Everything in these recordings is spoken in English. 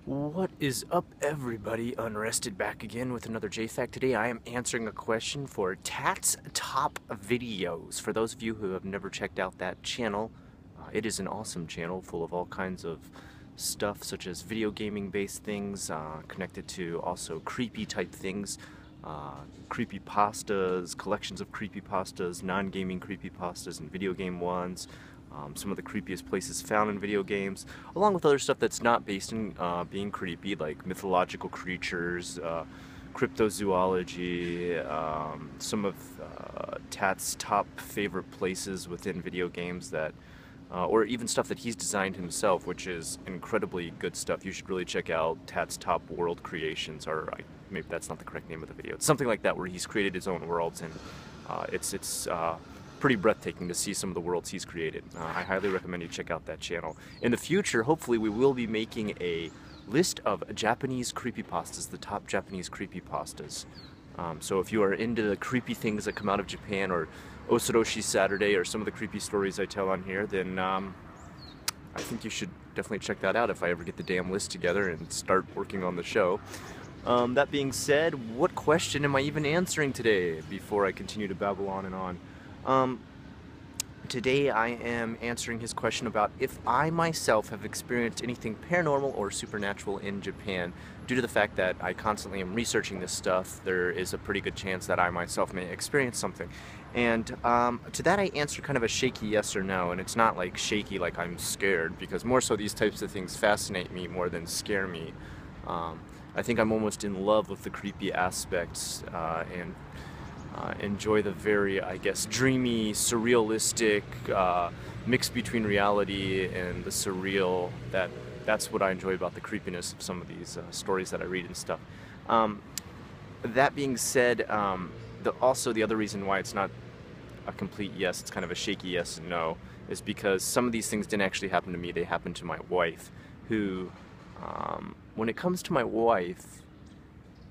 What is up, everybody? Unrested back again with another JFAQ. Today I am answering a question for Tat's Top Videos. For those of you who have never checked out that channel, it is an awesome channel full of all kinds of stuff such as video gaming based things, connected to also creepy type things, creepy pastas, collections of creepy pastas, non-gaming creepy pastas and video game ones. Some of the creepiest places found in video games, along with other stuff that's not based in being creepy, like mythological creatures, cryptozoology, some of Tat's top favorite places within video games that, or even stuff that he's designed himself, which is incredibly good stuff. You should really check out Tat's Top World Creations, or maybe that's not the correct name of the video. It's something like that, where he's created his own worlds, and it's pretty breathtaking to see some of the worlds he's created. I highly recommend you check out that channel. In the future, hopefully, we will be making a list of Japanese creepypastas, the top Japanese creepypastas. So if you are into the creepy things that come out of Japan, or Sushi Saturday, or some of the creepy stories I tell on here, then I think you should definitely check that out if I ever get the damn list together and start working on the show. That being said, what question am I even answering today before I continue to babble on and on? Today I am answering his question about if I myself have experienced anything paranormal or supernatural in Japan. Due to the fact that I constantly am researching this stuff, there is a pretty good chance that I myself may experience something. And to that I answer kind of a shaky yes or no, and it's not like shaky like I'm scared, because more so these types of things fascinate me more than scare me. I think I'm almost in love with the creepy aspects, and enjoy the very, I guess, dreamy, surrealistic mix between reality and the surreal. That's what I enjoy about the creepiness of some of these stories that I read and stuff. That being said, also the other reason why it's not a complete yes, it's kind of a shaky yes and no, is because some of these things didn't actually happen to me. They happened to my wife, who, when it comes to my wife,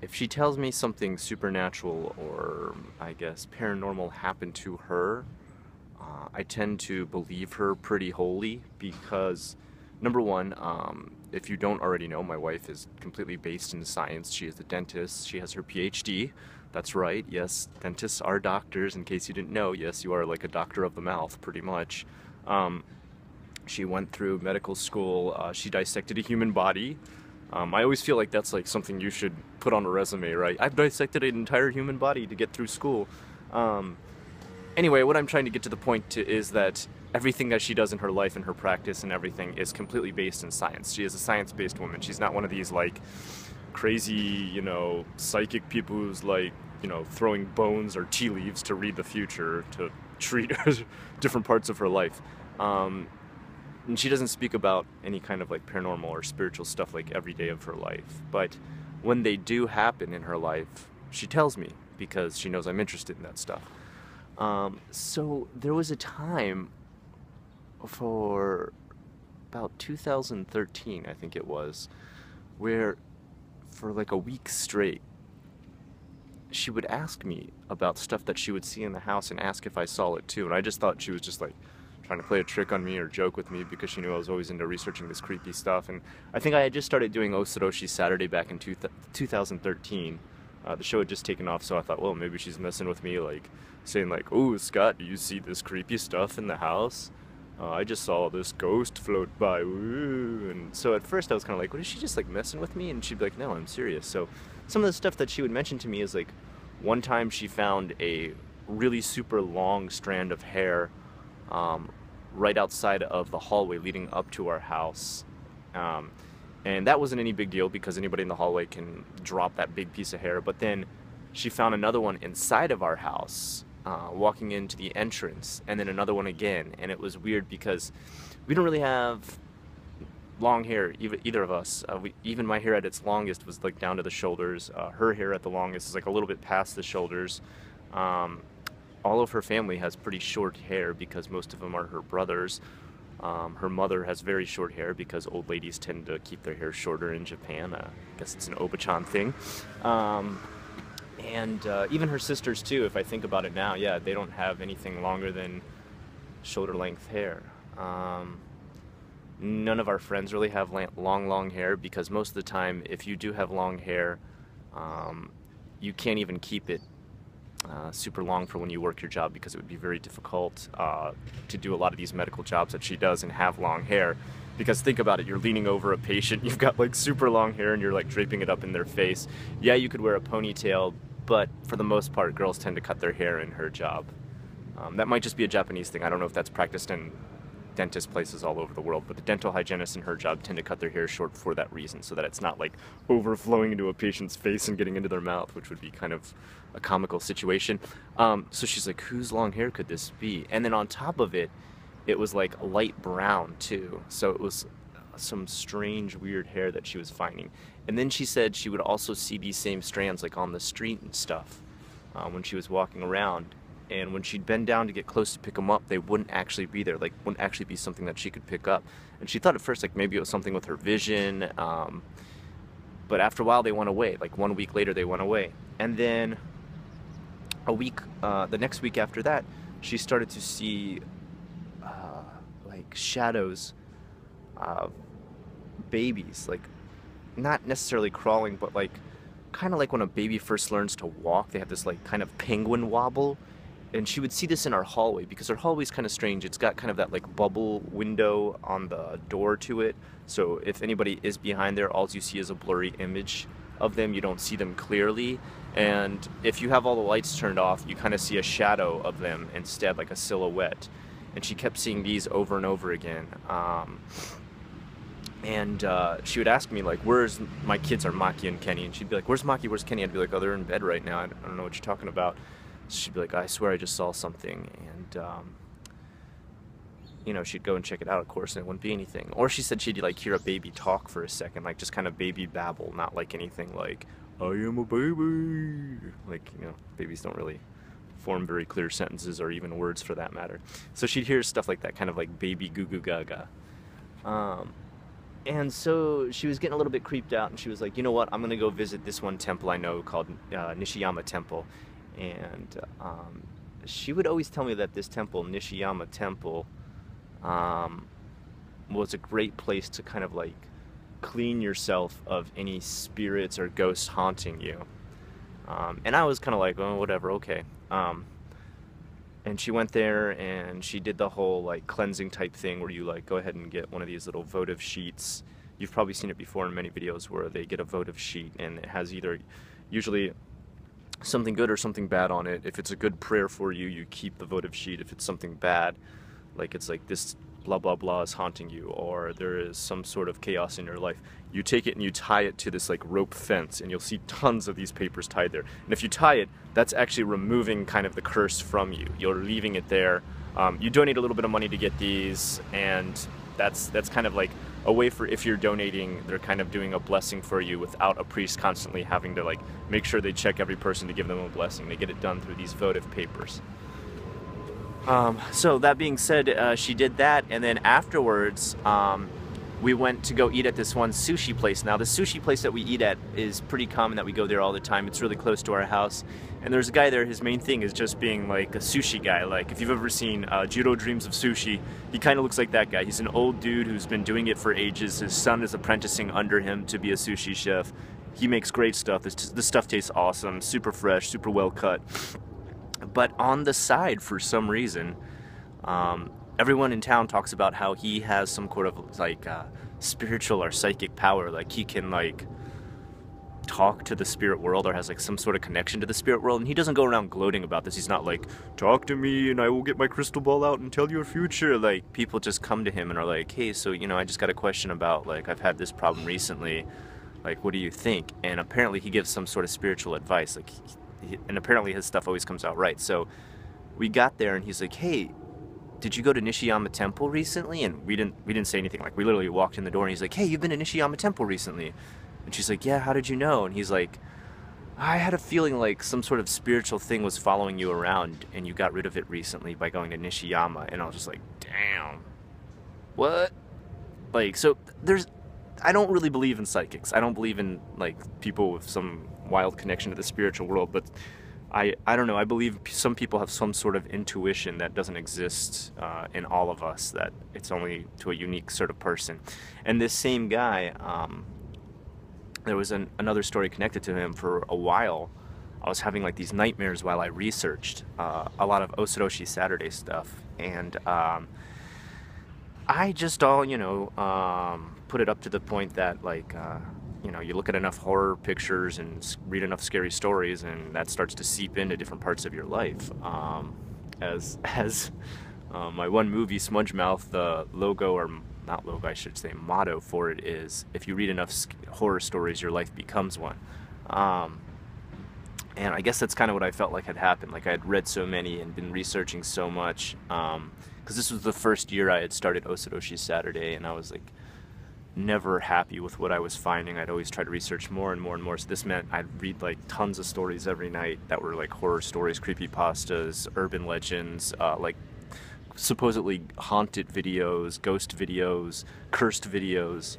if she tells me something supernatural or, I guess, paranormal happened to her, I tend to believe her pretty wholly because, number one, if you don't already know, my wife is completely based in science. She is a dentist. She has her PhD. That's right. Yes, dentists are doctors. In case you didn't know, yes, you are like a doctor of the mouth, pretty much. She went through medical school. She dissected a human body. I always feel like that's like something you should put on a resume, right? I've dissected an entire human body to get through school. Anyway, what I'm trying to get to the point is that everything that she does in her life and her practice and everything is completely based in science. She is a science-based woman. She's not one of these like crazy, psychic people who's like, throwing bones or tea leaves to read the future, to treat different parts of her life. And she doesn't speak about any kind of like paranormal or spiritual stuff like every day of her life. But when they do happen in her life, she tells me because she knows I'm interested in that stuff. So there was a time for about 2013, I think it was, where for like a week straight, she would ask me about stuff that she would see in the house and ask if I saw it too. And I just thought she was just like trying to play a trick on me or joke with me, because she knew I was always into researching this creepy stuff. And I think I had just started doing Sushi Saturday back in 2013. The show had just taken off, so I thought, well, maybe she's messing with me, like saying like, "Oh, Scott, do you see this creepy stuff in the house? I just saw this ghost float by." Ooh. And so at first I was kind of like, what, is she just like messing with me? And she'd be like, "No, I'm serious." So some of the stuff that she would mention to me is like, one time she found a really super long strand of hair right outside of the hallway leading up to our house. And that wasn't any big deal because anybody in the hallway can drop that big piece of hair. But then she found another one inside of our house, walking into the entrance, and then another one again. And it was weird because we don't really have long hair, either of us. Even my hair at its longest was like down to the shoulders. Her hair at the longest is like a little bit past the shoulders. All of her family has pretty short hair because most of them are her brothers. Her mother has very short hair because old ladies tend to keep their hair shorter in Japan. I guess it's an Obachan thing. And even her sisters too, if I think about it now, yeah, they don't have anything longer than shoulder length hair. none of our friends really have long hair, because most of the time, if you do have long hair, um, you can't even keep it super long for when you work your job, because it would be very difficult to do a lot of these medical jobs that she does and have long hair. Because think about it, you're leaning over a patient, you've got like super long hair and you're like draping it up in their face. Yeah, you could wear a ponytail, but for the most part, girls tend to cut their hair in her job. That might just be a Japanese thing. I don't know if that's practiced in dentist places all over the world, but the dental hygienists in her job tend to cut their hair short for that reason, so that it's not like overflowing into a patient's face and getting into their mouth, which would be kind of a comical situation. So she's like, whose long hair could this be? And then on top of it, it was like light brown too. So it was some strange, weird hair that she was finding. And then she said she would also see these same strands like on the street and stuff when she was walking around. And when she'd bend down to get close to pick them up, they wouldn't actually be there, like wouldn't actually be something that she could pick up. And she thought at first like maybe it was something with her vision, but after a while they went away. Like 1 week later they went away. And then the next week after that, she started to see like shadows of babies, like not necessarily crawling, but like kind of like when a baby first learns to walk, they have this like kind of penguin wobble. And she would see this in our hallway, because our hallway's kind of strange. It's got kind of that like bubble window on the door to it. So if anybody is behind there, all you see is a blurry image of them. You don't see them clearly. And if you have all the lights turned off, you kind of see a shadow of them instead, like a silhouette. And she kept seeing these over and over again. She would ask me like, where's my kids are Maki and Kenny? And she'd be like, where's Maki, where's Kenny? I'd be like, oh, they're in bed right now. I don't know what you're talking about. She'd be like, I swear I just saw something. And you know, she'd go and check it out, of course, and it wouldn't be anything. Or she said she'd like hear a baby talk for a second, like just kind of baby babble, not like anything like, I am a baby. Like, you know, babies don't really form very clear sentences or even words for that matter. So she'd hear stuff like that, kind of like baby goo goo gaga. And so she was getting a little bit creeped out, and she was like, you know what, I'm gonna go visit this one temple I know called Nishiyama Temple. And she would always tell me that this temple, Nishiyama Temple, was a great place to kind of like clean yourself of any spirits or ghosts haunting you. And I was kind of like, oh, whatever, okay. And she went there and she did the whole like cleansing type thing where you like go ahead and get one of these little votive sheets. You've probably seen it before in many videos where they get a votive sheet, and it has either usually something good or something bad on it. If it's a good prayer for you, you keep the votive sheet. If it's something bad, like it's like this blah blah blah is haunting you, or there is some sort of chaos in your life, you take it and you tie it to this like rope fence, and you'll see tons of these papers tied there. And if you tie it, that's actually removing kind of the curse from you. You're leaving it there. You donate a little bit of money to get these, and that's kind of like a way for, if you're donating, they're kind of doing a blessing for you without a priest constantly having to like make sure they check every person to give them a blessing. They get it done through these votive papers. So that being said, she did that, and then afterwards we went to go eat at this one sushi place. Now the sushi place that we eat at is pretty common that we go there all the time. It's really close to our house, and there's a guy there, his main thing is just being like a sushi guy. Like if you've ever seen Jiro Dreams of Sushi, he kind of looks like that guy. He's an old dude who's been doing it for ages. His son is apprenticing under him to be a sushi chef. He makes great stuff. This stuff tastes awesome, super fresh, super well cut. But on the side, for some reason, everyone in town talks about how he has some sort of like spiritual or psychic power. Like he can like talk to the spirit world, or has like some sort of connection to the spirit world. And he doesn't go around gloating about this. He's not like, talk to me and I will get my crystal ball out and tell your future. Like people just come to him and are like, hey, so you know, I just got a question about like, I've had this problem recently. Like, what do you think? And apparently he gives some sort of spiritual advice. Like, and apparently his stuff always comes out right. So we got there and he's like, hey, did you go to Nishiyama Temple recently? And we didn't say anything. Like we literally walked in the door and he's like, hey, you've been to Nishiyama Temple recently? And she's like, yeah, how did you know? And he's like, I had a feeling like some sort of spiritual thing was following you around and you got rid of it recently by going to Nishiyama. And I was just like, damn, what? Like, so I don't really believe in psychics. I don't believe in like people with some wild connection to the spiritual world, but I don't know. I believe some people have some sort of intuition that doesn't exist in all of us. That it's only to a unique sort of person. And this same guy, there was another story connected to him for a while. I was having like these nightmares while I researched a lot of Osoroshi Saturday stuff, and I just all put it up to the point that like you look at enough horror pictures and read enough scary stories, and that starts to seep into different parts of your life. As my one movie, Smudge Mouth, the logo, or not logo, I should say, motto for it is, if you read enough horror stories, your life becomes one. And I guess that's kind of what I felt like had happened. Like I had read so many and been researching so much. Because this was the first year I had started Osoroshi Saturday, and I was like never happy with what I was finding. I'd always try to research more and more and more. So this meant I'd read like tons of stories every night that were like horror stories, creepypastas, urban legends, like supposedly haunted videos, ghost videos, cursed videos.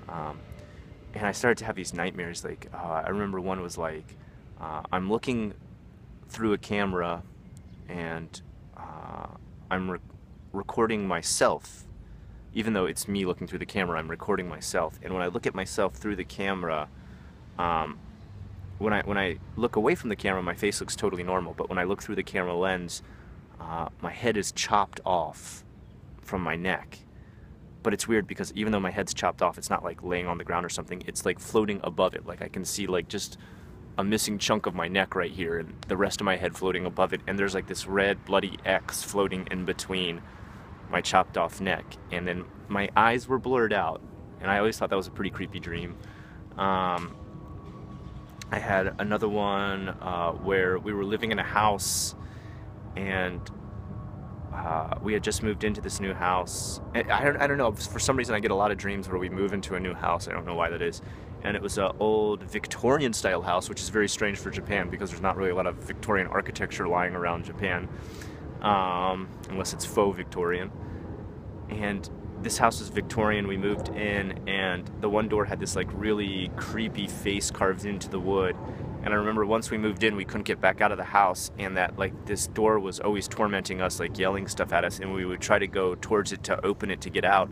And I started to have these nightmares. Like I remember one was like, I'm looking through a camera and I'm recording myself. Even though it's me looking through the camera, I'm recording myself. And when I look at myself through the camera, when I look away from the camera, my face looks totally normal. But when I look through the camera lens, my head is chopped off from my neck. But it's weird because even though my head's chopped off, it's not like laying on the ground or something. It's like floating above it. Like I can see like just a missing chunk of my neck right here and the rest of my head floating above it. And there's like this red bloody X floating in between my chopped off neck. And then my eyes were blurred out. And I always thought that was a pretty creepy dream. I had another one where we were living in a house and we had just moved into this new house. I don't know, for some reason I get a lot of dreams where we move into a new house. I don't know why that is. And it was an old Victorian style house, which is very strange for Japan because there's not really a lot of Victorian architecture lying around Japan, unless it's faux Victorian. And this house was Victorian. We moved in and the one door had this like really creepy face carved into the wood. And I remember once we moved in, we couldn't get back out of the house, and that like this door was always tormenting us, like yelling stuff at us, and we would try to go towards it to open it to get out.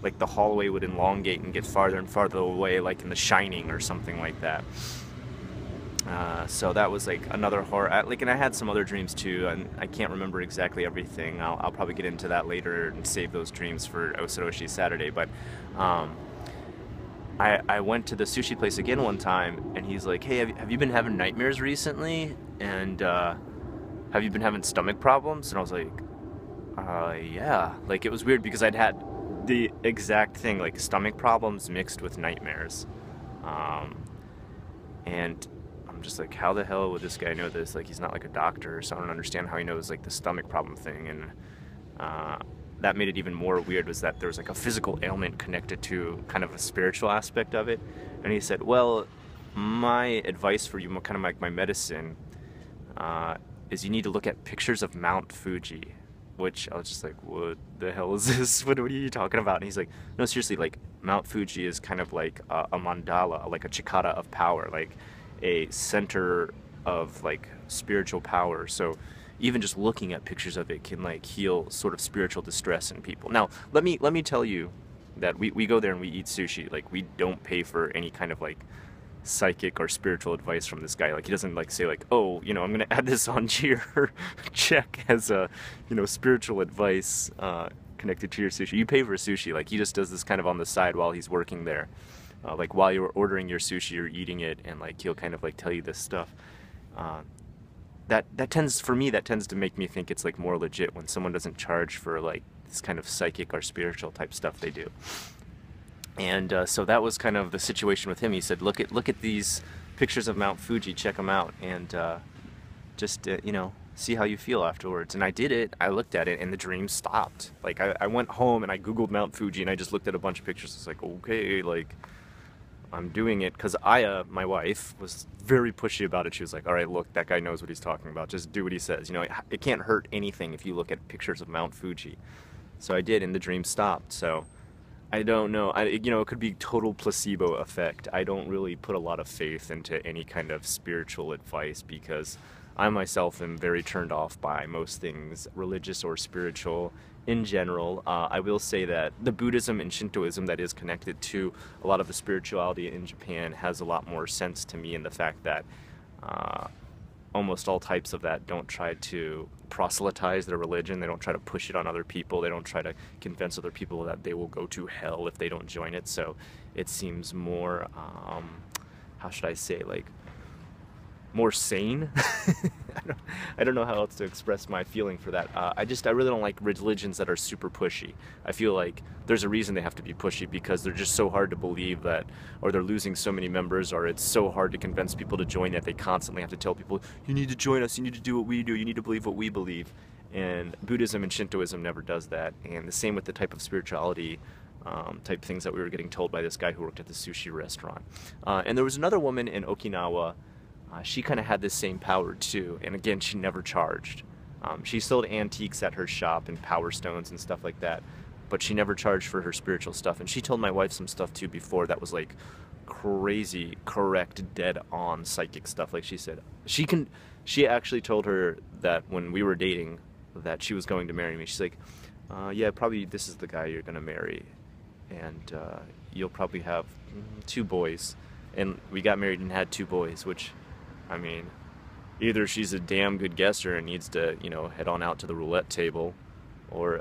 Like the hallway would elongate and get farther and farther away, like in The Shining or something like that. So that was like another horror. And I had some other dreams too, and I can't remember exactly everything. I'll probably get into that later and save those dreams for Osoroshi Saturday. But I went to the sushi place again one time, and he's like, hey, have you been having nightmares recently? And have you been having stomach problems? And I was like, yeah. Like, it was weird because I'd had the exact thing, like stomach problems mixed with nightmares. And I'm just like, how the hell would this guy know this? Like, he's not like a doctor, so I don't understand how he knows like the stomach problem thing. And that made it even more weird, was that there was like a physical ailment connected to kind of a spiritual aspect of it. And he said, well, my advice for you, kind of like my medicine, is you need to look at pictures of Mount Fuji. Which I was just like, what the hell is this? What are you talking about? And he's like, no, seriously, like Mount Fuji is kind of like a mandala, like a chikara of power, like a center of like spiritual power. So even just looking at pictures of it can like heal sort of spiritual distress in people. Now, let me tell you that we go there and we eat sushi. Like, we don't pay for any kind of like psychic or spiritual advice from this guy. Like, he doesn't like say like, oh, I'm gonna add this onto your check as a spiritual advice connected to your sushi. You pay for sushi. Like, he just does this kind of on the side while he's working there, like while you're ordering your sushi or eating it, and like he'll kind of like tell you this stuff. That tends to make me think it's like more legit when someone doesn't charge for like this kind of psychic or spiritual type stuff they do. And so that was kind of the situation with him. He said, look at these pictures of Mount Fuji, check them out, and just see how you feel afterwards. And I did it. I looked at it, and the dream stopped. Like, I went home and I googled Mount Fuji, and I just looked at a bunch of pictures. It's like, okay, like, I'm doing it. Because Aya, my wife, was very pushy about it. She was like, all right, look, that guy knows what he's talking about. Just do what he says. It can't hurt anything if you look at pictures of Mount Fuji. So I did, and the dream stopped. So I don't know. It could be total placebo effect. I don't really put a lot of faith into any kind of spiritual advice because I myself am very turned off by most things religious or spiritual in general. I will say that the Buddhism and Shintoism that is connected to a lot of the spirituality in Japan has a lot more sense to me in the fact that uh, almost all types of that don't try to proselytize their religion. They don't try to push it on other people. They don't try to convince other people that they will go to hell if they don't join it. So it seems more, how should I say, like more sane. I don't know how else to express my feeling for that. I really don't like religions that are super pushy. I feel like there's a reason they have to be pushy because they're just so hard to believe that, or they're losing so many members, or it's so hard to convince people to join that they constantly have to tell people, you need to join us, you need to do what we do, you need to believe what we believe. And Buddhism and Shintoism never does that. And the same with the type of spirituality type things that we were getting told by this guy who worked at the sushi restaurant. And there was another woman in Okinawa. She kind of had this same power too, and again, she never charged. She sold antiques at her shop and power stones and stuff like that, but she never charged for her spiritual stuff. And she told my wife some stuff too before that was like crazy, correct, dead on psychic stuff. Like she said, she actually told her that when we were dating that she was going to marry me. She's like, yeah, probably this is the guy you're gonna marry, and you'll probably have 2 boys. And we got married and had 2 boys, which, I mean, either she's a damn good guesser and needs to, you know, head on out to the roulette table, or,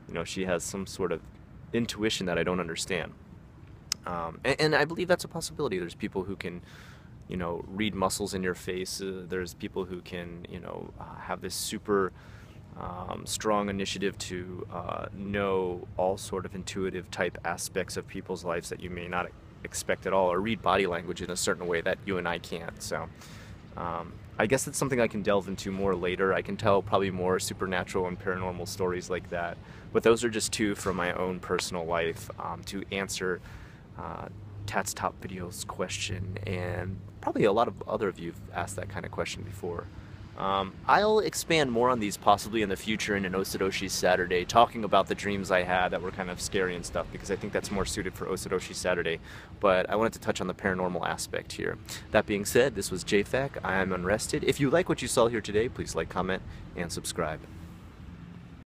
you know, she has some sort of intuition that I don't understand. And I believe that's a possibility. There's people who can, you know, read muscles in your face. There's people who can, you know, have this super strong initiative to know all sort of intuitive type aspects of people's lives that you may not expect at all, or read body language in a certain way that you and I can't. So I guess it's something I can delve into more later. I can tell probably more supernatural and paranormal stories like that, but those are just 2 from my own personal life to answer Tat's Top Videos question, and probably a lot of other of you have asked that kind of question before. I'll expand more on these possibly in the future in an Osadoshi Saturday, talking about the dreams I had that were kind of scary and stuff, because I think that's more suited for Osadoshi Saturday, but I wanted to touch on the paranormal aspect here. That being said, this was JFAC. I am Unrested. If you like what you saw here today, please like, comment, and subscribe.